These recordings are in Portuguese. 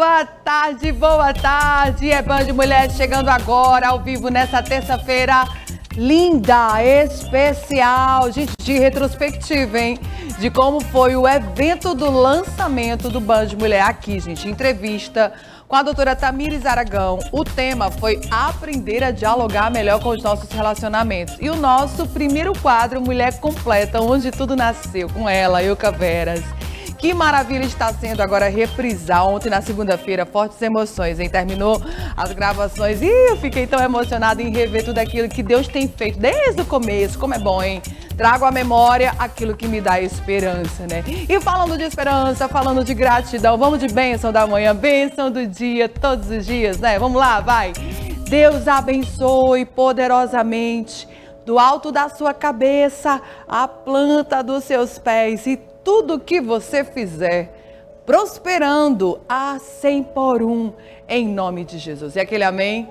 Boa tarde, boa tarde. É Band Mulher chegando agora ao vivo nessa terça-feira linda, especial, gente, de retrospectiva, hein? De como foi o evento do lançamento do Band Mulher aqui, gente. Entrevista com a doutora Tamires Aragão. O tema foi aprender a dialogar melhor com os nossos relacionamentos. E o nosso primeiro quadro, Mulher Completa, onde tudo nasceu, com ela, Ilka Veras. Que maravilha está sendo agora reprisar ontem na segunda-feira, fortes emoções, hein? Terminou as gravações e eu fiquei tão emocionada em rever tudo aquilo que Deus tem feito desde o começo, como é bom, hein? Trago à memória aquilo que me dá esperança, né? E falando de esperança, falando de gratidão, vamos de bênção da manhã, bênção do dia, todos os dias, né? Vamos lá, vai! Deus abençoe poderosamente, do alto da sua cabeça, a planta dos seus pés e tudo que você fizer, prosperando a 100 por 1, em nome de Jesus. E aquele amém?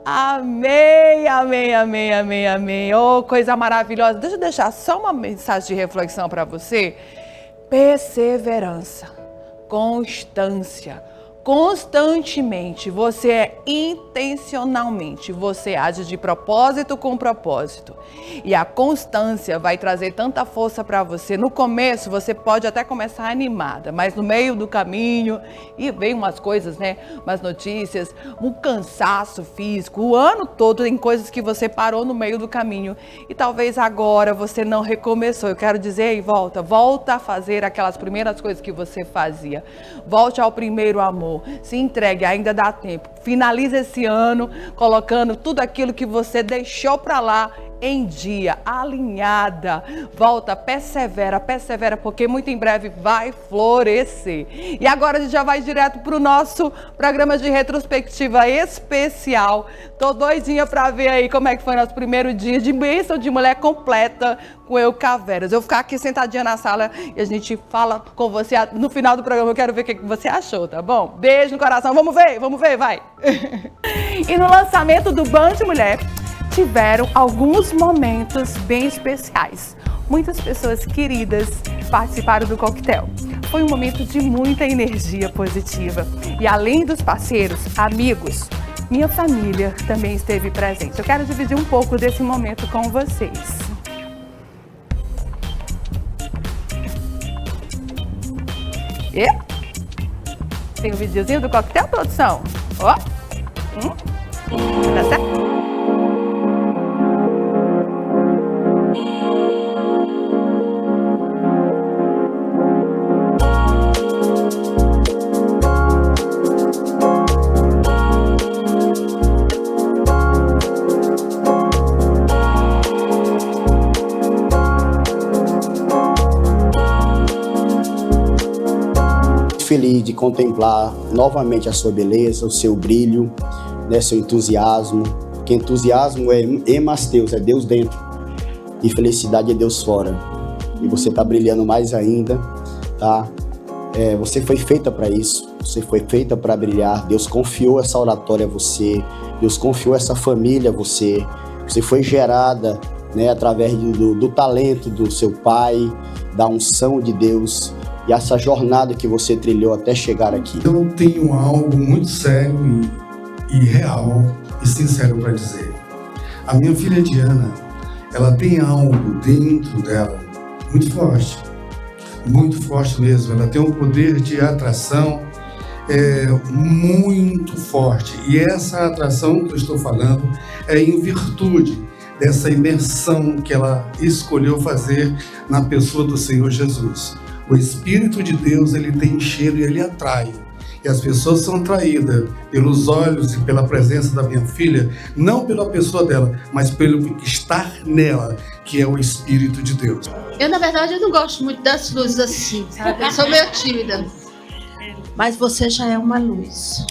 Amém, amém, amém, amém, amém. Oh, coisa maravilhosa. Deixa eu deixar só uma mensagem de reflexão para você. Perseverança, constância. Constantemente, você é intencionalmente, você age de propósito com propósito. E a constância vai trazer tanta força para você. No começo, você pode até começar animada, mas no meio do caminho, e vem umas coisas, né? Umas notícias, um cansaço físico. O ano todo tem coisas que você parou no meio do caminho. E talvez agora você não recomeçou. Eu quero dizer aí, volta a fazer aquelas primeiras coisas que você fazia. Volte ao primeiro amor. Se entregue, ainda dá tempo. Finalize esse ano colocando tudo aquilo que você deixou para lá em dia, alinhada. Volta, persevera, porque muito em breve vai florescer. E agora a gente já vai direto para o nosso programa de retrospectiva especial. Tô doidinha para ver aí como é que foi nosso primeiro dia de bênção de mulher completa com Ilka Veras. Eu vou ficar aqui sentadinha na sala e a gente fala com você no final do programa. Eu quero ver o que você achou, tá bom? Beijo no coração. Vamos ver, vai. E no lançamento do Band Mulher, tiveram alguns momentos bem especiais. Muitas pessoas queridas participaram do coquetel. Foi um momento de muita energia positiva. E além dos parceiros, amigos, minha família também esteve presente. Eu quero dividir um pouco desse momento com vocês. E tem um videozinho do coquetel, produção? Ó. Tá certo? Feliz de contemplar novamente a sua beleza, o seu brilho, né, seu entusiasmo, que entusiasmo é hemasteus, é Deus dentro, e felicidade é Deus fora, e você está brilhando mais ainda, tá? Você foi feita para isso, você foi feita para brilhar. Deus confiou essa oratória a você, Deus confiou essa família a você, você foi gerada, né, através do talento do seu pai, da unção de Deus, e essa jornada que você trilhou até chegar aqui. Eu tenho algo muito sério e real e sincero para dizer. A minha filha Diana, ela tem algo dentro dela muito forte mesmo. Ela tem um poder de atração muito forte. E essa atração que eu estou falando é em virtude dessa imersão que ela escolheu fazer na pessoa do Senhor Jesus. O Espírito de Deus, ele tem cheiro e ele atrai. E as pessoas são atraídas pelos olhos e pela presença da minha filha, não pela pessoa dela, mas pelo que está nela, que é o Espírito de Deus. Eu, na verdade, eu não gosto muito das luzes assim, sabe? Eu sou meio tímida. Mas você já é uma luz,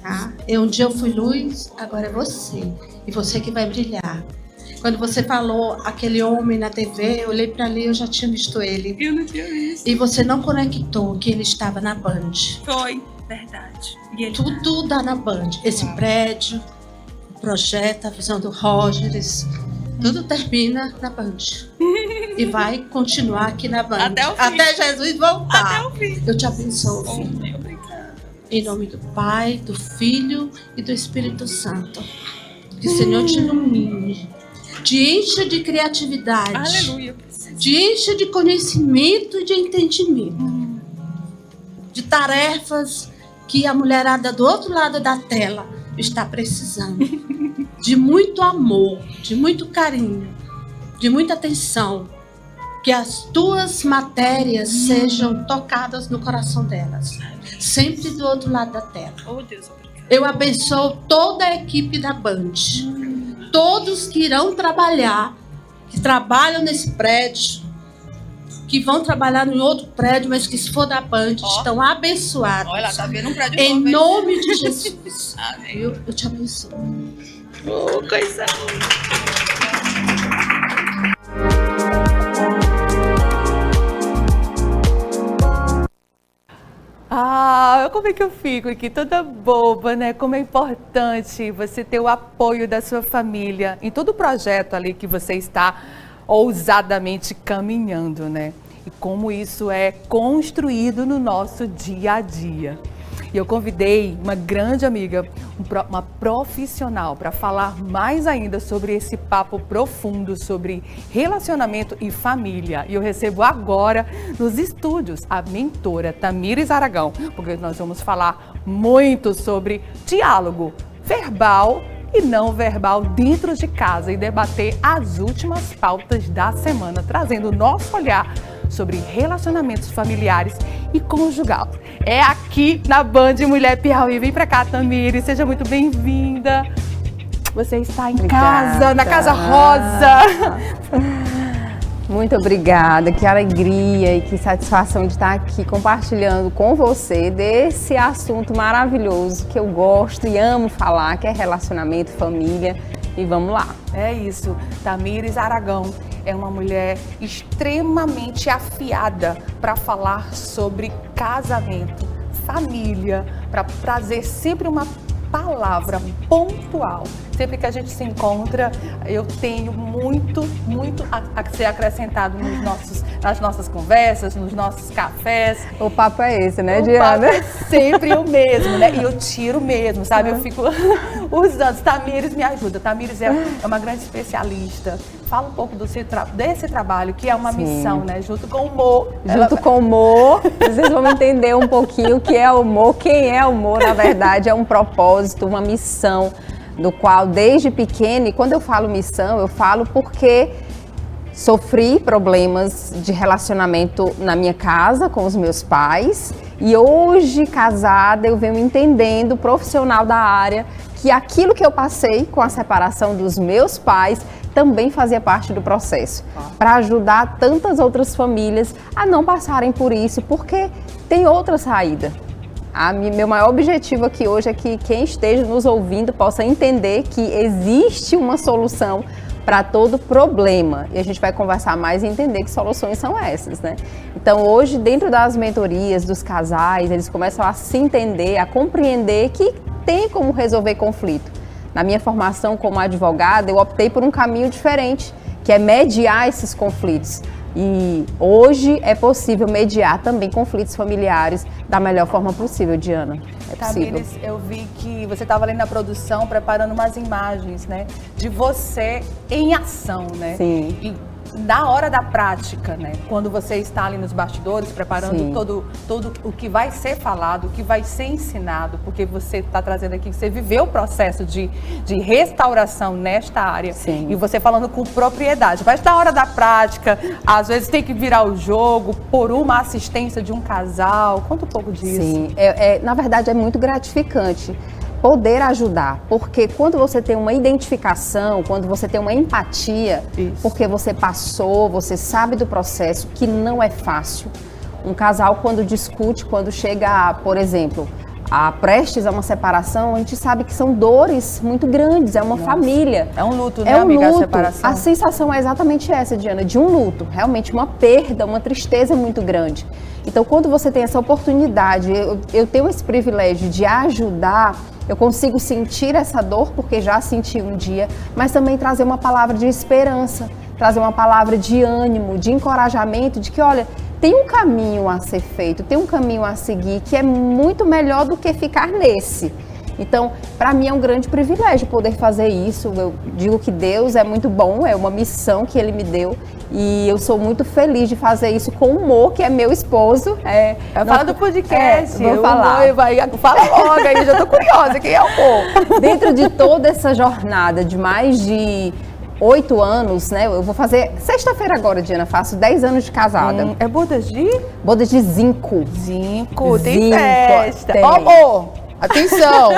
tá? Um dia eu fui luz, agora é você. E você que vai brilhar. Quando você falou aquele homem na TV, eu olhei para ali, eu já tinha visto ele. Eu não tinha visto. E você não conectou que ele estava na Band. Foi, verdade. E ele Tudo dá na Band. Esse prédio, o projeto, a visão do Rogers, tudo termina na Band. E vai continuar aqui na Band. Até o fim. Até Jesus voltar. Até o fim. Eu te abençoo, filho. Obrigada. Em nome do Pai, do Filho e do Espírito Santo. Que o Senhor te ilumine, te encha de criatividade, Aleluia. te encha de conhecimento e de entendimento, de tarefas que a mulherada do outro lado da tela está precisando, de muito amor, de muito carinho, de muita atenção, que as tuas matérias sejam tocadas no coração delas, sempre do outro lado da tela. Oh, Deus, obrigado. Eu abençoo toda a equipe da Band, todos que irão trabalhar, que trabalham nesse prédio, que vão trabalhar em outro prédio, mas que se for da Band, estão abençoados. Olha lá, tá vendo um prédio Em novo, hein? nome de Jesus. Amém. Eu te abençoo. Oh, coisa Como é que eu fico aqui toda boba, né? Como é importante você ter o apoio da sua família em todo o projeto ali que você está ousadamente caminhando, né? E como isso é construído no nosso dia a dia. E eu convidei uma grande amiga, uma profissional, para falar mais ainda sobre esse papo profundo sobre relacionamento e família. E eu recebo agora nos estúdios a mentora Tamires Aragão, porque nós vamos falar muito sobre diálogo verbal e não verbal dentro de casa e debater as últimas pautas da semana, trazendo o nosso olhar sobre relacionamentos familiares e conjugal. É aqui na Band Mulher Piauí. Vem pra cá, Tamires, seja muito bem-vinda. Você está em casa, na Casa Rosa. Muito obrigada, que alegria e que satisfação de estar aqui compartilhando com você desse assunto maravilhoso que eu gosto e amo falar, que é relacionamento, família. E vamos lá. É isso, Tamires Aragão é uma mulher extremamente afiada para falar sobre casamento, família, para trazer sempre uma palavra pontual. Sempre que a gente se encontra, eu tenho muito a ser acrescentado nas nossas conversas, nos nossos cafés. O papo é esse, né, O Diana? papo é sempre o mesmo, né? E eu tiro mesmo, sabe? Eu fico usando. Tamires me ajuda. Tamires é uma grande especialista. Fala um pouco desse trabalho, que é uma missão, né? Junto com o Mo. Junto com o Mo, vocês vão entender um pouquinho o que é o Mo, quem é o Mo, na verdade, é um propósito, uma missão, do qual desde pequena, e quando eu falo missão, eu falo porque sofri problemas de relacionamento na minha casa com os meus pais e hoje casada eu venho entendendo, profissional da área, que aquilo que eu passei com a separação dos meus pais também fazia parte do processo, para ajudar tantas outras famílias a não passarem por isso, porque tem outra saída. Meu maior objetivo aqui hoje é que quem esteja nos ouvindo possa entender que existe uma solução para todo problema. E a gente vai conversar mais e entender que soluções são essas, né? Então hoje, dentro das mentorias dos casais, eles começam a se entender, a compreender que tem como resolver conflito. Na minha formação como advogada, eu optei por um caminho diferente, que é mediar esses conflitos. E hoje é possível mediar também conflitos familiares da melhor forma possível, Diana. É possível. Tamires, eu vi que você estava ali na produção preparando umas imagens, né? De você em ação, né? Sim. E na hora da prática, né? Quando você está ali nos bastidores preparando todo o que vai ser falado, o que vai ser ensinado, porque você está trazendo aqui que você viveu o processo de restauração nesta área. Sim. E você falando com propriedade. Mas na hora da prática, às vezes tem que virar o jogo por uma assistência de um casal. Conta um pouco disso. Sim, na verdade é muito gratificante poder ajudar, porque quando você tem uma identificação, quando você tem uma empatia, porque você passou, você sabe do processo, que não é fácil. Um casal quando discute, quando chega, por exemplo, prestes a uma separação, a gente sabe que são dores muito grandes, é uma família. É um luto, né, amiga, luto. A separação? A sensação é exatamente essa, Diana, de um luto, realmente uma perda, uma tristeza muito grande. Então, quando você tem essa oportunidade, eu tenho esse privilégio de ajudar, eu consigo sentir essa dor, porque já senti um dia, mas também trazer uma palavra de esperança, trazer uma palavra de ânimo, de encorajamento, de que, olha, tem um caminho a ser feito, tem um caminho a seguir que é muito melhor do que ficar nesse. Então, para mim é um grande privilégio poder fazer isso. Eu digo que Deus é muito bom, é uma missão que Ele me deu e eu sou muito feliz de fazer isso com o Mo, que é meu esposo. Fala do podcast. Vou falar. Fala logo aí, já tô curiosa, quem é o Mo? Dentro de toda essa jornada de mais de 8 anos, né? Eu vou fazer, sexta-feira agora, Diana, faço 10 anos de casada. É bodas de? Bodas de zinco. Zinco, tem Zinco, festa. tem. Ó, amor, atenção,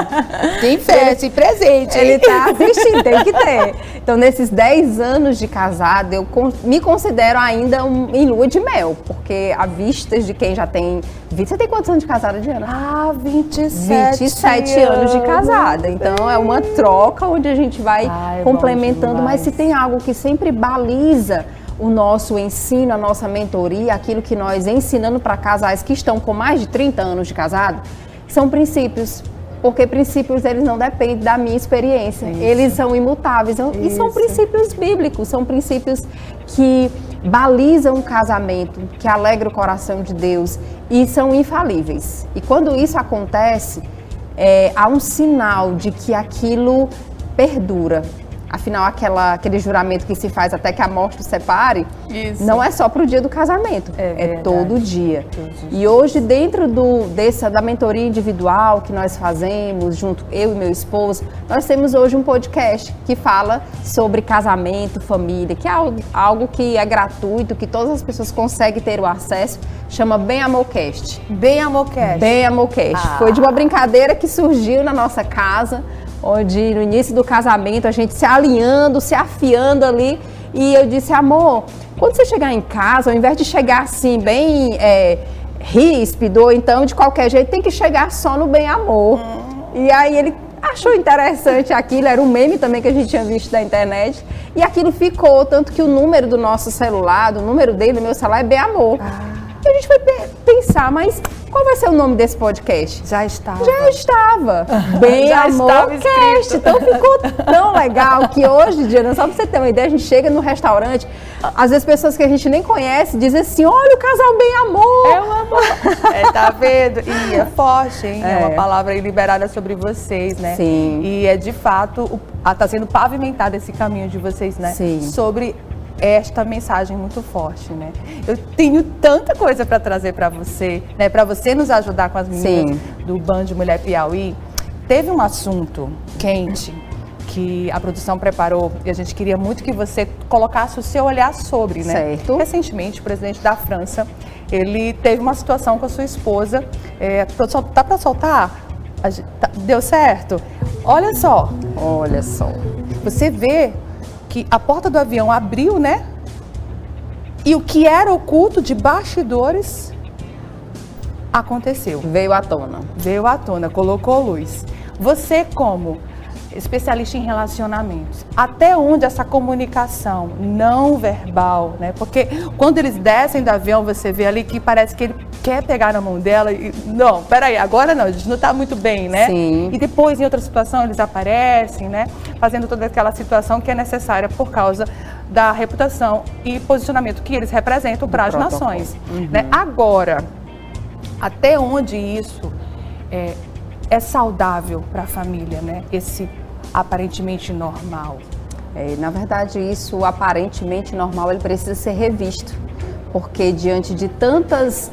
tem festa e presente. Ele tá assistindo, tem que ter. Então, nesses 10 anos de casada, eu me considero ainda em lua de mel, porque a vistas de quem já tem... Você tem quantos anos de casada, Diana? Ah, 27 anos de casada. Então, é uma troca onde a gente vai complementando, mas se tem algo que sempre baliza o nosso ensino, a nossa mentoria, aquilo que nós ensinando para casais que estão com mais de 30 anos de casado, são princípios, porque princípios eles não dependem da minha experiência, eles são imutáveis e são princípios bíblicos, são princípios que balizam o casamento, que alegram o coração de Deus e são infalíveis. E quando isso acontece, há um sinal de que aquilo perdura. Afinal, aquele juramento que se faz até que a morte o separe, não é só para o dia do casamento, é todo dia. E hoje, dentro da mentoria individual que nós fazemos, junto eu e meu esposo, nós temos hoje um podcast que fala sobre casamento, família, que é algo que é gratuito, que todas as pessoas conseguem ter o acesso, chama Bem Amorcast. Bem Amorcast. Bem Amorcast. Foi de uma brincadeira que surgiu na nossa casa, onde no início do casamento a gente se alinhando, se afiando ali, e eu disse, amor, quando você chegar em casa, ao invés de chegar assim bem ríspido, ou então de qualquer jeito, tem que chegar só no bem amor. E aí ele achou interessante aquilo, era um meme também que a gente tinha visto da internet, e aquilo ficou, tanto que o número do nosso celular, do número dele, do meu celular é bem amor. E a gente foi pensar, mas qual vai ser o nome desse podcast? Já estava. Bem Amorcast. Então ficou tão legal que hoje, Diana, só pra você ter uma ideia, a gente chega no restaurante, às vezes pessoas que a gente nem conhece dizem assim, olha o casal Bem Amor. É um amor. Tá vendo? E é forte, hein? É uma palavra aí liberada sobre vocês, né? Sim. E é de fato, tá sendo pavimentado esse caminho de vocês, né? Sim. Sobre esta mensagem muito forte, né? Eu tenho tanta coisa para trazer para você, né? Para você nos ajudar com as meninas do Band Mulher Piauí. Teve um assunto quente que a produção preparou e a gente queria muito que você colocasse o seu olhar sobre, né? Certo. Recentemente, o presidente da França, ele teve uma situação com a sua esposa. Tá para soltar? Deu certo? Olha só. Olha só. Você vê que a porta do avião abriu, né? E o que era oculto de bastidores aconteceu. Veio à tona, colocou luz. Você, como especialista em relacionamentos, até onde essa comunicação não verbal, né? Porque quando eles descem do avião, você vê ali que parece que ele quer pegar na mão dela e... Não, peraí, agora não, a gente não tá muito bem, né? Sim. E depois, em outra situação, eles aparecem, né? Fazendo toda aquela situação que é necessária por causa da reputação e posicionamento que eles representam para as nações. Né? Agora, até onde isso é saudável para a família, né? Esse aparentemente normal. Na verdade, isso aparentemente normal, ele precisa ser revisto, porque diante de tantas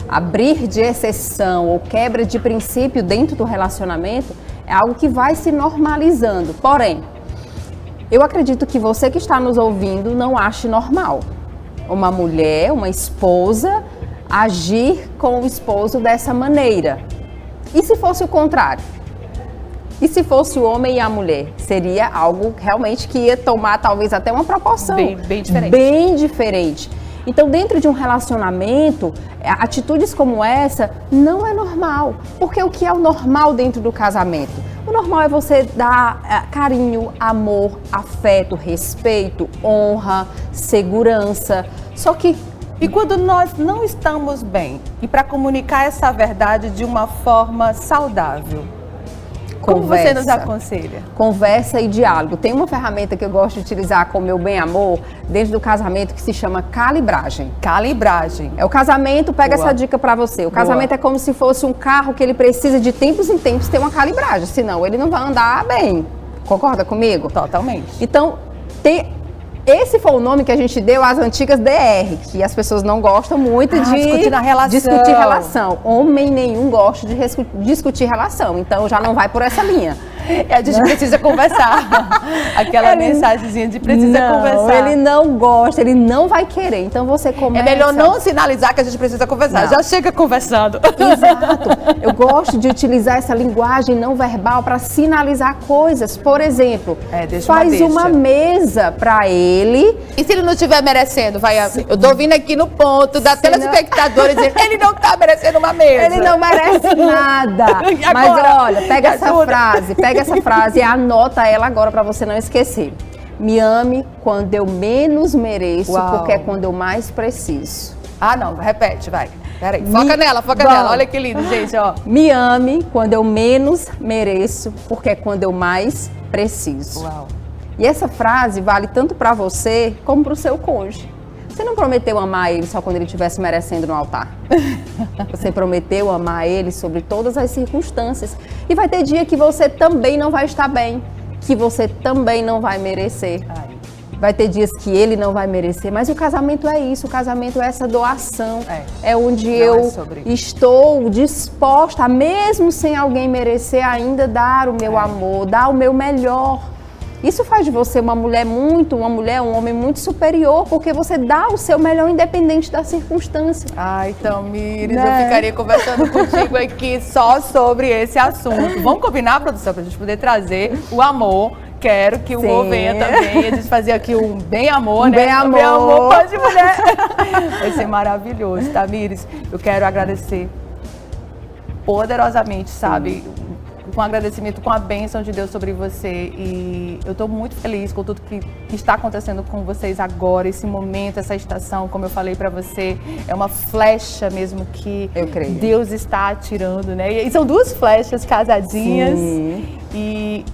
abrir de exceção ou quebra de princípio dentro do relacionamento, é algo que vai se normalizando. Porém, eu acredito que você que está nos ouvindo não ache normal uma mulher, uma esposa, agir com o esposo dessa maneira. E se fosse o contrário? E se fosse o homem e a mulher? Seria algo realmente que ia tomar talvez até uma proporção bem diferente. Bem diferente. Então, dentro de um relacionamento, atitudes como essa não é normal. Porque o que é o normal dentro do casamento? O normal é você dar carinho, amor, afeto, respeito, honra, segurança. Só que... E quando nós não estamos bem, e para comunicar essa verdade de uma forma saudável? Como você nos Conversa. aconselha? Conversa e diálogo. Tem uma ferramenta que eu gosto de utilizar com o meu bem-amor dentro do casamento que se chama calibragem. Calibragem. É o casamento, pega Boa. essa dica pra você. O casamento é como se fosse um carro que ele precisa de tempos em tempos ter uma calibragem, senão ele não vai andar bem. Concorda comigo? Totalmente. Então, esse foi o nome que a gente deu às antigas DR, que as pessoas não gostam muito de discutir na relação. discutir relação. Homem nenhum gosta de discutir relação, então já não vai por essa linha. A gente precisa conversar. Aquela mensagenzinha de precisa conversar. Ele não gosta, ele não vai querer. Então você começa... É melhor não sinalizar que a gente precisa conversar. Não. Já chega conversando. Exato. Eu gosto de utilizar essa linguagem não verbal para sinalizar coisas. Por exemplo, faz uma mesa para ele. E se ele não estiver merecendo? Eu tô vindo aqui no ponto da telespectadora dizendo ele não tá merecendo uma mesa. Ele não merece nada. E Mas agora? olha, pega essa frase e anota ela agora para você não esquecer. Me ame quando eu menos mereço, porque é quando eu mais preciso. Ah, não, repete, vai. Peraí, foca nela. Olha que lindo, gente, ó. Me ame quando eu menos mereço, porque é quando eu mais preciso. Uau. E essa frase vale tanto para você como para o seu cônjuge. Você não prometeu amar ele só quando ele estivesse merecendo no altar. Você prometeu amar ele sobre todas as circunstâncias. E vai ter dia que você também não vai estar bem, que você também não vai merecer. Vai ter dias que ele não vai merecer, mas o casamento é isso, o casamento é essa doação. É onde eu estou disposta, mesmo sem alguém merecer, ainda dar o meu amor, dar o meu melhor. Isso faz de você um homem muito superior, porque você dá o seu melhor independente da circunstância. Ai, Tamires, eu ficaria conversando contigo aqui só sobre esse assunto. Vamos combinar, produção, pra gente poder trazer o amor. Quero que o Rô venha também. A gente fazer aqui um bem amor, né? Bem amor. Bem amor, pode mulher. Vai ser maravilhoso, Tamires. Eu quero agradecer poderosamente, sabe? Com agradecimento, com a bênção de Deus sobre você, e eu estou muito feliz com tudo que está acontecendo com vocês agora, esse momento, essa estação, como eu falei para você, é uma flecha mesmo que Deus está atirando, né? E são duas flechas casadinhas. Sim. E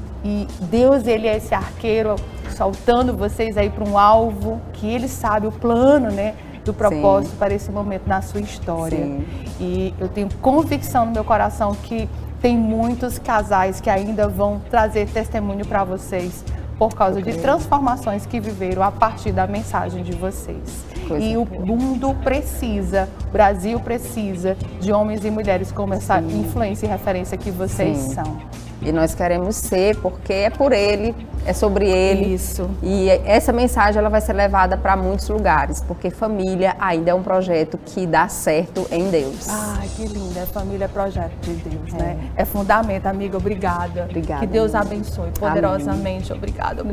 Deus, ele é esse arqueiro soltando vocês aí para um alvo que ele sabe o plano, né? Do propósito. Sim. Para esse momento na sua história. Sim. E eu tenho convicção no meu coração que tem muitos casais que ainda vão trazer testemunho para vocês por causa de transformações que viveram a partir da mensagem de vocês. E o mundo precisa, o Brasil precisa de homens e mulheres como essa influência e referência que vocês são. E nós queremos ser, porque é por ele, é sobre ele. Isso. E essa mensagem ela vai ser levada para muitos lugares, porque família ainda é um projeto que dá certo em Deus. Ai, que linda. Família é projeto de Deus, né? É fundamento, amiga. Obrigada. Obrigada. Que Deus abençoe poderosamente. Obrigada.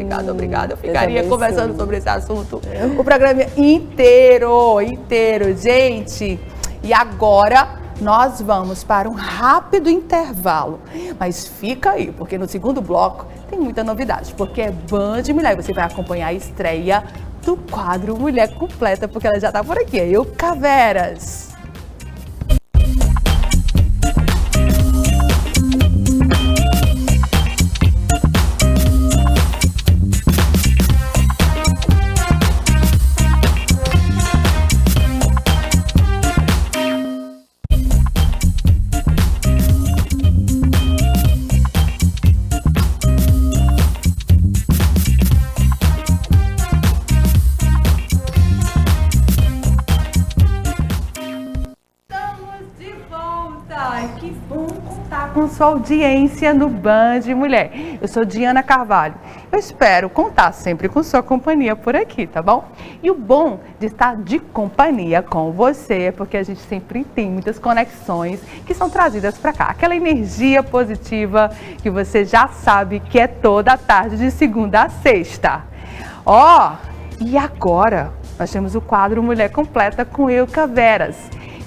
Eu ficaria conversando sobre esse assunto o programa inteiro. Gente. E agora nós vamos para um rápido intervalo, mas fica aí, porque no segundo bloco tem muita novidade, porque é Band Mulher, você vai acompanhar a estreia do quadro Mulher Completa, porque ela já está por aqui, eu, Caveras. Com sua audiência no Band Mulher. Eu sou Diana Carvalho. Eu espero contar sempre com sua companhia por aqui, tá bom? E o bom de estar de companhia com você é porque a gente sempre tem muitas conexões que são trazidas para cá. Aquela energia positiva que você já sabe que é toda tarde de segunda a sexta. E agora nós temos o quadro Mulher Completa com eu, Caveras,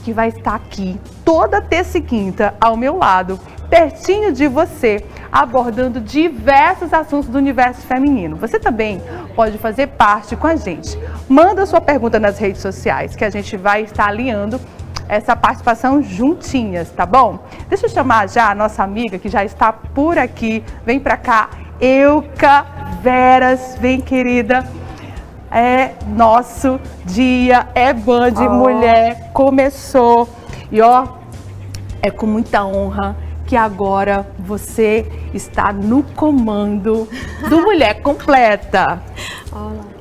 que vai estar aqui toda terça e quinta ao meu lado, pertinho de você, abordando diversos assuntos do universo feminino. Você também pode fazer parte com a gente. Manda sua pergunta nas redes sociais, que a gente vai estar alinhando essa participação juntinhas, tá bom? Deixa eu chamar já a nossa amiga que já está por aqui. Vem pra cá, Euca Veras, vem querida. É nosso dia, é Band Mulher, começou. E ó, é com muita honra que agora você está no comando do Mulher Completa. Olá.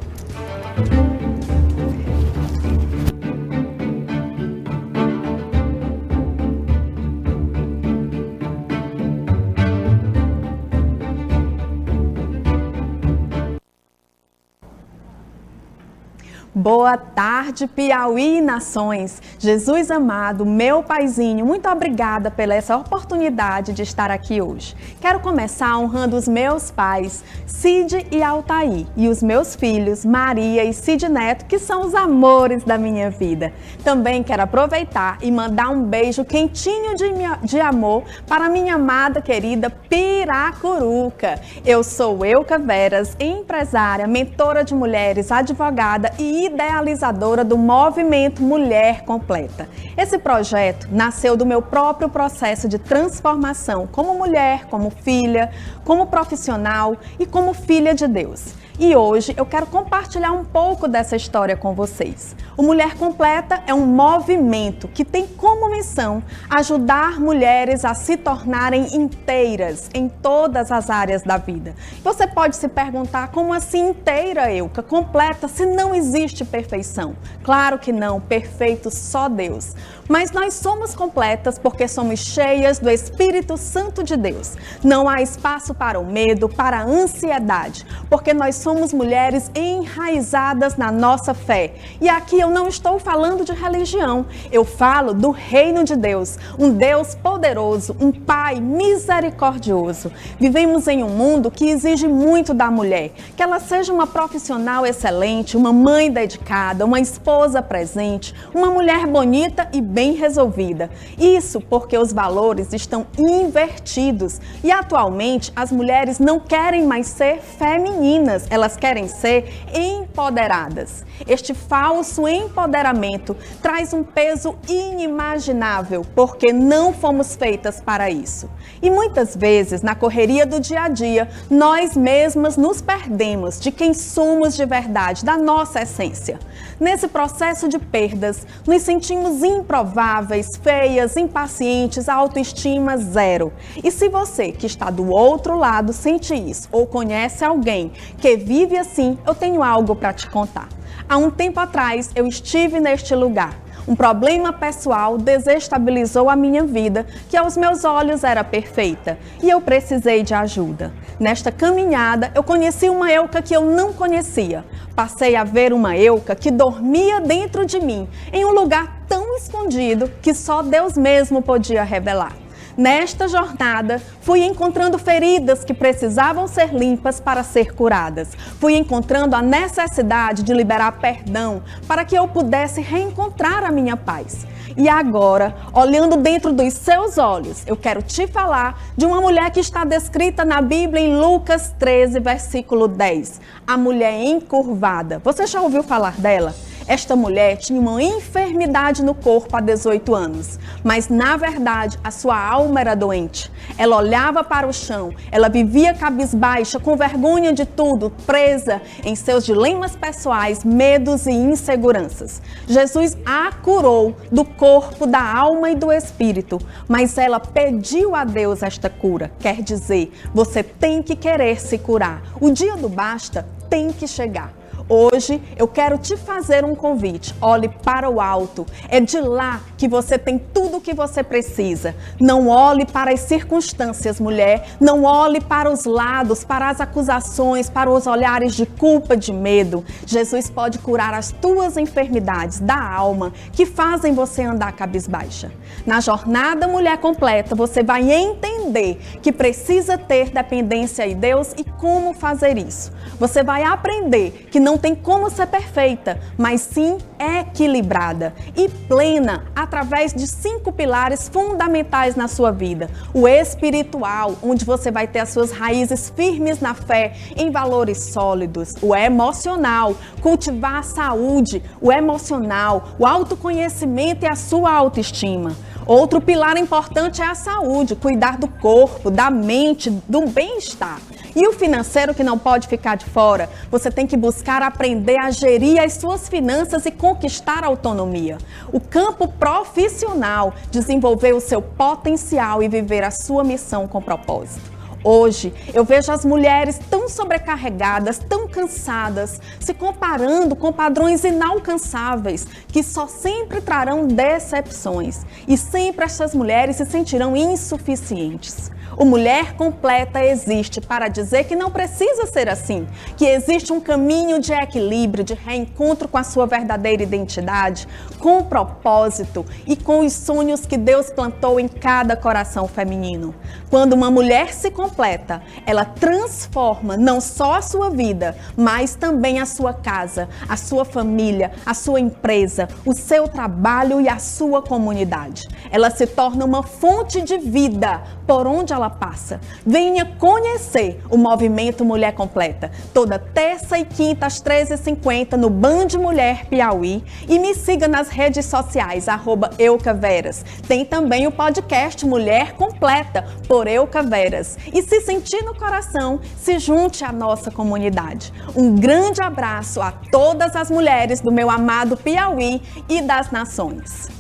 Boa tarde, Piauí e nações. Jesus amado, meu paizinho, muito obrigada pela essa oportunidade de estar aqui hoje. Quero começar honrando os meus pais, Cid e Altair, e os meus filhos, Maria e Cid Neto, que são os amores da minha vida. Também quero aproveitar e mandar um beijo quentinho de amor para minha amada querida Piracuruca. Eu sou Euca Veras, empresária, mentora de mulheres, advogada e idealizadora do movimento Mulher Completa. Esse projeto nasceu do meu próprio processo de transformação como mulher, como filha, como profissional e como filha de Deus. E hoje eu quero compartilhar um pouco dessa história com vocês. O Mulher Completa é um movimento que tem como missão ajudar mulheres a se tornarem inteiras em todas as áreas da vida. Você pode se perguntar, como assim inteira, Euca? Completa, se não existe perfeição? Claro que não, perfeito só Deus. Mas nós somos completas porque somos cheias do Espírito Santo de Deus. Não há espaço para o medo, para a ansiedade, porque nós somos mulheres enraizadas na nossa fé. E aqui eu não estou falando de religião, eu falo do reino de Deus, um Deus poderoso, um Pai misericordioso. Vivemos em um mundo que exige muito da mulher, que ela seja uma profissional excelente, uma mãe dedicada, uma esposa presente, uma mulher bonita e bem resolvida. Isso porque os valores estão invertidos e atualmente as mulheres não querem mais ser femininas, elas querem ser empoderadas. Este falso empoderamento traz um peso inimaginável porque não fomos feitas para isso. E muitas vezes, na correria do dia a dia, nós mesmas nos perdemos de quem somos de verdade, da nossa essência. Nesse processo de perdas, nos sentimos improváveis, feias, impacientes, a autoestima zero. E se você que está do outro lado sente isso ou conhece alguém que vive assim, eu tenho algo para te contar. Há um tempo atrás, eu estive neste lugar. Um problema pessoal desestabilizou a minha vida, que aos meus olhos era perfeita, e eu precisei de ajuda. Nesta caminhada, eu conheci uma Euca que eu não conhecia. Passei a ver uma Euca que dormia dentro de mim, em um lugar tão escondido que só Deus mesmo podia revelar. Nesta jornada, fui encontrando feridas que precisavam ser limpas para ser curadas. Fui encontrando a necessidade de liberar perdão para que eu pudesse reencontrar a minha paz. E agora, olhando dentro dos seus olhos, eu quero te falar de uma mulher que está descrita na Bíblia em Lucas 13, versículo 10. A mulher encurvada. Você já ouviu falar dela? Esta mulher tinha uma enfermidade no corpo há 18 anos, mas na verdade a sua alma era doente. Ela olhava para o chão, ela vivia cabisbaixa, com vergonha de tudo, presa em seus dilemas pessoais, medos e inseguranças. Jesus a curou do corpo, da alma e do espírito, mas ela pediu a Deus esta cura. Quer dizer, você tem que querer se curar. O dia do basta tem que chegar. Hoje eu quero te fazer um convite. Olhe para o alto. É de lá que você tem tudo o que você precisa. Não olhe para as circunstâncias, mulher. Não olhe para os lados, para as acusações, para os olhares de culpa, de medo. Jesus pode curar as tuas enfermidades da alma que fazem você andar cabisbaixa. Na jornada Mulher Completa, você vai entender entender que precisa ter dependência em Deus e como fazer isso. Você vai aprender que não tem como ser perfeita, mas sim equilibrada e plena através de 5 pilares fundamentais na sua vida. O espiritual, onde você vai ter as suas raízes firmes na fé, em valores sólidos. O emocional, cultivar a saúde, o emocional, o autoconhecimento e a sua autoestima. Outro pilar importante é a saúde, cuidar do corpo, da mente, do bem-estar. E o financeiro, que não pode ficar de fora, você tem que buscar aprender a gerir as suas finanças e conquistar a autonomia. O campo profissional, desenvolver o seu potencial e viver a sua missão com propósito. Hoje, eu vejo as mulheres tão sobrecarregadas, tão cansadas, se comparando com padrões inalcançáveis, que só sempre trarão decepções. E sempre essas mulheres se sentirão insuficientes. O Mulher Completa existe para dizer que não precisa ser assim, que existe um caminho de equilíbrio, de reencontro com a sua verdadeira identidade, com propósito e com os sonhos que Deus plantou em cada coração feminino. Quando uma mulher se completa, ela transforma não só a sua vida, mas também a sua casa, a sua família, a sua empresa, o seu trabalho e a sua comunidade. Ela se torna uma fonte de vida por onde ela passa. Venha conhecer o movimento Mulher Completa, toda terça e quinta às 13h50 no Band Mulher Piauí, e me siga nas redes sociais, @EucaVeras. Tem também o podcast Mulher Completa por Euca Veras. E se sentir no coração, se junte à nossa comunidade. Um grande abraço a todas as mulheres do meu amado Piauí e das nações.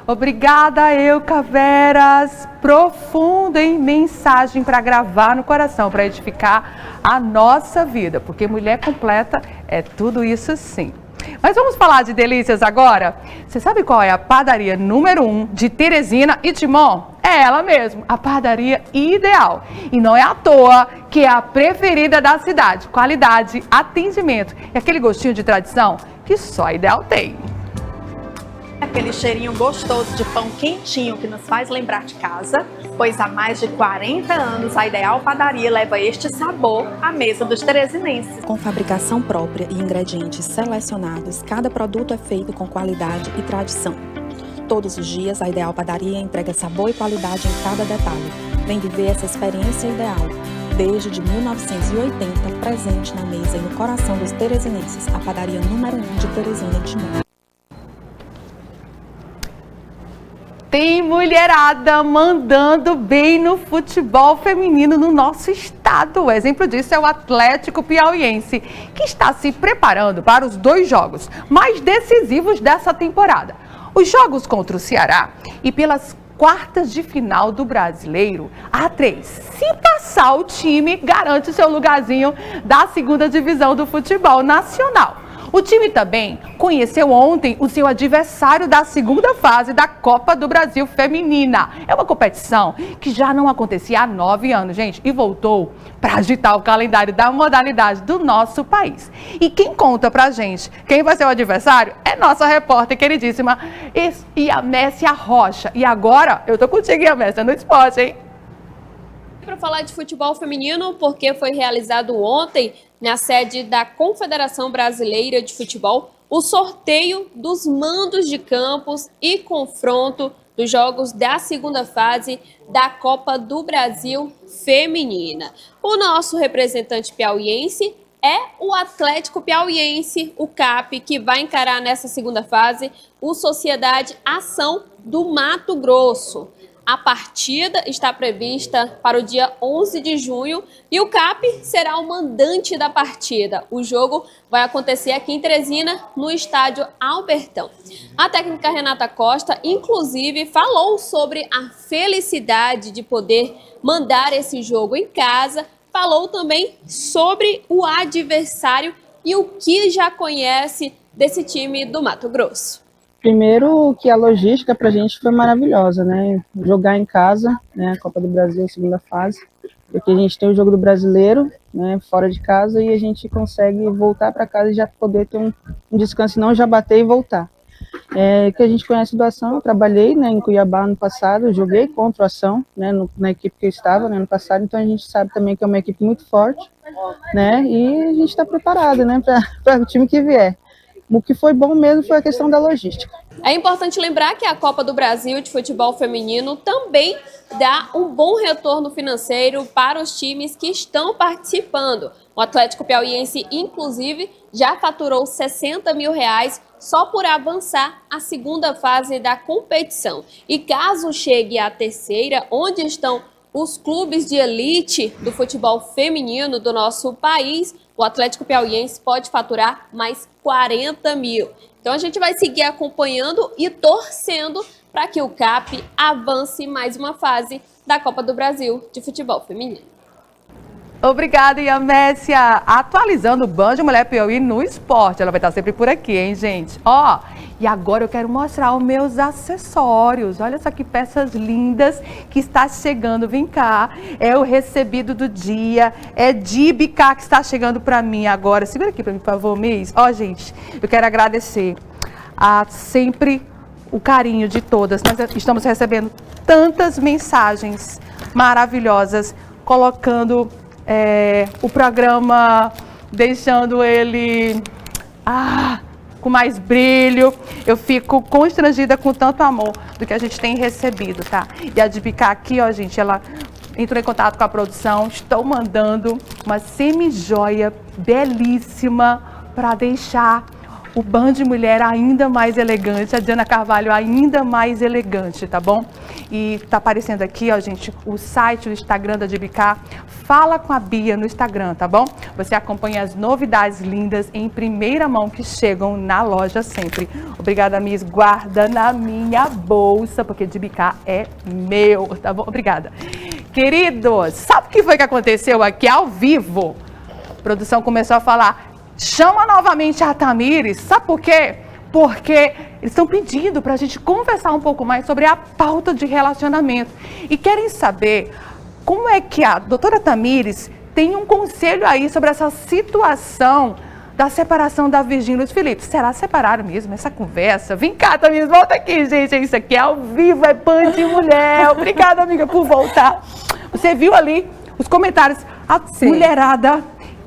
Obrigada, Euca Veras. Profunda em mensagem para gravar no coração, para edificar a nossa vida, porque Mulher Completa é tudo isso sim. Mas vamos falar de delícias agora? Você sabe qual é a padaria número 1 de Teresina e Timon? É ela mesmo, a padaria Ideal. E não é à toa que é a preferida da cidade. Qualidade, atendimento e aquele gostinho de tradição que só a Ideal tem. Aquele cheirinho gostoso de pão quentinho que nos faz lembrar de casa, pois há mais de 40 anos a Ideal Padaria leva este sabor à mesa dos teresinenses. Com fabricação própria e ingredientes selecionados, cada produto é feito com qualidade e tradição. Todos os dias a Ideal Padaria entrega sabor e qualidade em cada detalhe. Vem viver essa experiência ideal. Desde 1980, presente na mesa e no coração dos teresinenses, a padaria número 1 de Teresina e Timon. Tem mulherada mandando bem no futebol feminino no nosso estado. O exemplo disso é o Atlético Piauiense, que está se preparando para os 2 jogos mais decisivos dessa temporada. Os jogos contra o Ceará e pelas quartas de final do Brasileiro A3. Se passar, o time garante seu lugarzinho da 2ª divisão do futebol nacional. O time também conheceu ontem o seu adversário da 2ª fase da Copa do Brasil Feminina. É uma competição que já não acontecia há 9 anos, gente, e voltou para agitar o calendário da modalidade do nosso país. E quem conta pra gente quem vai ser o adversário é nossa repórter queridíssima, Iamécia Rocha. E agora eu tô contigo, Iamécia, no esporte, hein? Para falar de futebol feminino, porque foi realizado ontem, na sede da Confederação Brasileira de Futebol, o sorteio dos mandos de campos e confronto dos jogos da 2ª fase da Copa do Brasil Feminina. O nosso representante piauiense é o Atlético Piauiense, o CAP, que vai encarar nessa 2ª fase o Sociedade Ação do Mato Grosso. A partida está prevista para o dia 11 de junho e o CAP será o mandante da partida. O jogo vai acontecer aqui em Teresina, no estádio Albertão. A técnica Renata Costa, inclusive, falou sobre a felicidade de poder mandar esse jogo em casa, falou também sobre o adversário e o que já conhece desse time do Mato Grosso. Primeiro que a logística pra gente foi maravilhosa, né? Jogar em casa, né? A Copa do Brasil, segunda fase, porque a gente tem o jogo do Brasileiro, né? Fora de casa, e a gente consegue voltar para casa e já poder ter um descanso, não já bater e voltar. Que a gente conhece do Ação, eu trabalhei, né, em Cuiabá ano passado, joguei contra o Ação, né, na equipe que eu estava, né, ano passado, então a gente sabe também que é uma equipe muito forte, né, e a gente está preparado, né, para o time que vier. O que foi bom mesmo foi a questão da logística. É importante lembrar que a Copa do Brasil de futebol feminino também dá um bom retorno financeiro para os times que estão participando. O Atlético Piauiense, inclusive, já faturou R$60 mil só por avançar a segunda fase da competição. E caso chegue à terceira, onde estão os clubes de elite do futebol feminino do nosso país, o Atlético Piauiense pode faturar mais 40 mil. Então a gente vai seguir acompanhando e torcendo para que o CAP avance mais uma fase da Copa do Brasil de futebol feminino. Obrigada, Iamécia. Atualizando o Band Mulher Piauí no esporte. Ela vai estar sempre por aqui, hein, gente? Ó, e agora eu quero mostrar os meus acessórios. Olha só que peças lindas que está chegando. Vem cá. É o recebido do dia. É Dibicá que está chegando para mim agora. Segura aqui para mim, por favor, Miss. Ó, gente, eu quero agradecer a sempre o carinho de todas. Nós estamos recebendo tantas mensagens maravilhosas, colocando o programa, deixando ele com mais brilho. Eu fico constrangida com tanto amor do que a gente tem recebido, tá? E a Dibicá aqui, ó, gente, ela entrou em contato com a produção. Estou mandando uma semi-joia belíssima para deixar o Band Mulher ainda mais elegante, a Diana Carvalho ainda mais elegante, tá bom? E tá aparecendo aqui, ó, gente, o site, o Instagram da Dibicá. Fala com a Bia no Instagram, tá bom? Você acompanha as novidades lindas em primeira mão que chegam na loja sempre. Obrigada, Miss. Guarda na minha bolsa, porque Dibicá é meu, tá bom? Obrigada. Queridos, sabe o que foi que aconteceu aqui ao vivo? A produção começou a falar: chama novamente a Tamires. Sabe por quê? Porque eles estão pedindo para a gente conversar um pouco mais sobre a pauta de relacionamento. E querem saber como é que a doutora Tamires tem um conselho aí sobre essa situação da separação da Virgínia e Luiz Felipe. Será separar mesmo essa conversa? Vem cá, Tamires, volta aqui, gente. Isso aqui é ao vivo, é Band Mulher. Obrigada, amiga, por voltar. Você viu ali os comentários. A mulherada,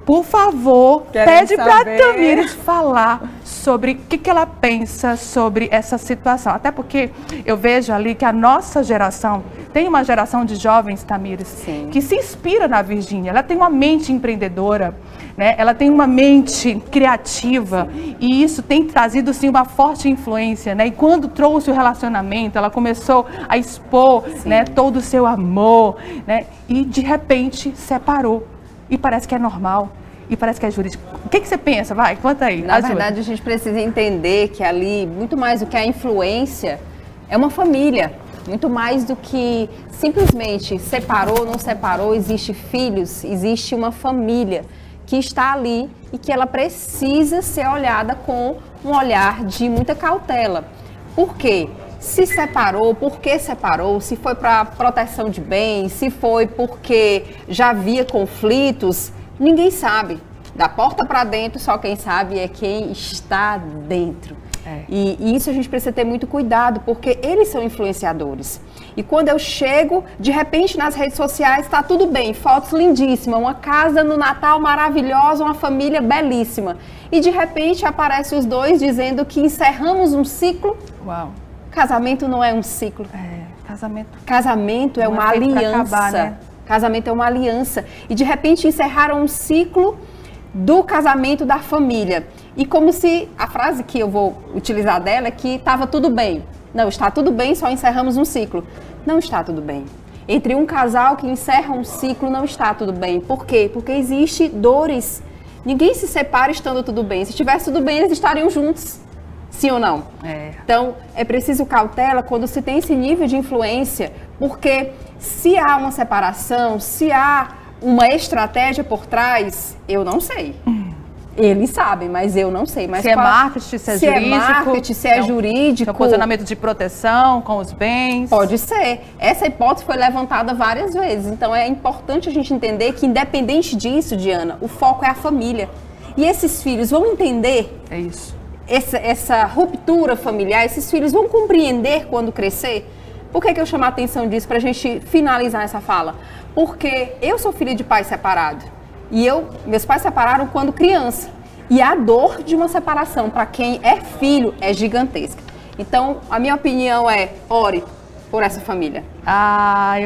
por favor, pede para a Tamires falar sobre o que ela pensa sobre essa situação. Até porque eu vejo ali que a nossa geração tem uma geração de jovens, Tamires, que se inspira na Virgínia. Ela tem uma mente empreendedora, né? Ela tem uma mente criativa, e isso tem trazido, sim, uma forte influência, né? E quando trouxe o relacionamento, ela começou a expor, né, todo o seu amor, né? E de repente separou. E parece que é normal. E parece que é jurídico. O que você pensa? Vai, conta aí. Na verdade, a gente precisa entender que ali, muito mais do que a influência, é uma família. Muito mais do que simplesmente separou, não separou, existe filhos, existe uma família que está ali e que ela precisa ser olhada com um olhar de muita cautela. Por quê? Se separou, por que separou? Se foi para proteção de bens, se foi porque já havia conflitos, ninguém sabe. Da porta para dentro, só quem sabe é quem está dentro. E isso a gente precisa ter muito cuidado, porque eles são influenciadores. E quando eu chego, de repente nas redes sociais está tudo bem, fotos lindíssimas, uma casa no Natal maravilhosa, uma família belíssima. E de repente aparecem os dois dizendo que encerramos um ciclo. Uau. Casamento não é um ciclo. Casamento é uma aliança. Acabar, né? Casamento é uma aliança. E de repente encerraram um ciclo do casamento da família. E como se, a frase que eu vou utilizar dela é que estava tudo bem. Não, está tudo bem, só encerramos um ciclo. Não está tudo bem. Entre um casal que encerra um ciclo, não está tudo bem. Por quê? Porque existe dores. Ninguém se separa estando tudo bem. Se estivesse tudo bem, eles estariam juntos. Sim ou não? Então, é preciso cautela quando se tem esse nível de influência, porque se há uma separação, se há uma estratégia por trás, eu não sei. Eles sabem, mas eu não sei. Mas se é marketing, se é jurídico. Se é marketing, se é jurídico. Posicionamento de proteção com os bens. Pode ser. Essa hipótese foi levantada várias vezes. Então é importante a gente entender que, independente disso, Diana, o foco é a família. E esses filhos vão entender. É isso. Essa ruptura familiar, esses filhos vão compreender quando crescer. Por que eu chamo a atenção disso para a gente finalizar essa fala? Porque eu sou filha de pai separado. E meus pais separaram quando criança. E a dor de uma separação para quem é filho é gigantesca. Então, a minha opinião é, ore por essa família.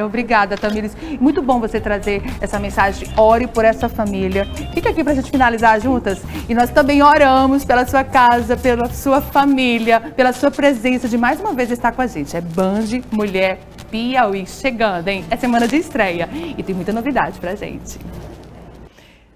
Obrigada, Tamires. Muito bom você trazer essa mensagem, ore por essa família. Fica aqui pra gente finalizar juntas. E nós também oramos pela sua casa, pela sua família, pela sua presença de mais uma vez estar com a gente. É Band Mulher Piauí chegando, hein? É semana de estreia e tem muita novidade pra gente.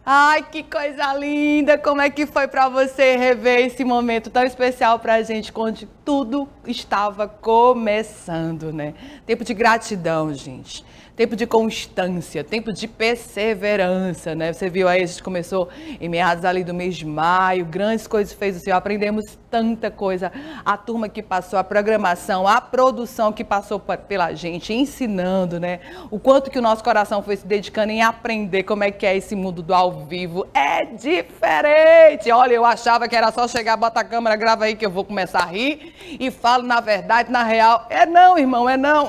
Ai, que coisa linda! Como é que foi para você rever esse momento tão especial pra gente, onde tudo estava começando, né? Tempo de gratidão, gente. Tempo de constância, tempo de perseverança, né? Você viu aí, a gente começou em meados ali do mês de maio, grandes coisas fez o Senhor, aprendemos tanta coisa. A turma que passou, a programação, a produção que passou pela gente, ensinando, né? O quanto que o nosso coração foi se dedicando em aprender como é que é esse mundo do ao vivo. É diferente! Olha, eu achava que era só chegar, bota a câmera, grava aí que eu vou começar a rir e falo na verdade, na real. É não, irmão, é não.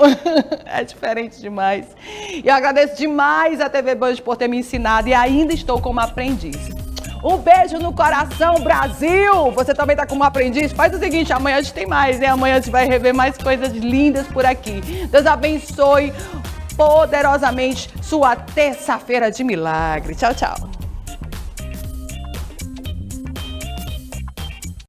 É diferente demais. E eu agradeço demais a TV Band por ter me ensinado e ainda estou como aprendiz. Um beijo no coração, Brasil! Você também está como aprendiz? Faz o seguinte, amanhã a gente tem mais, né? Amanhã a gente vai rever mais coisas lindas por aqui. Deus abençoe poderosamente sua terça-feira de milagre. Tchau, tchau.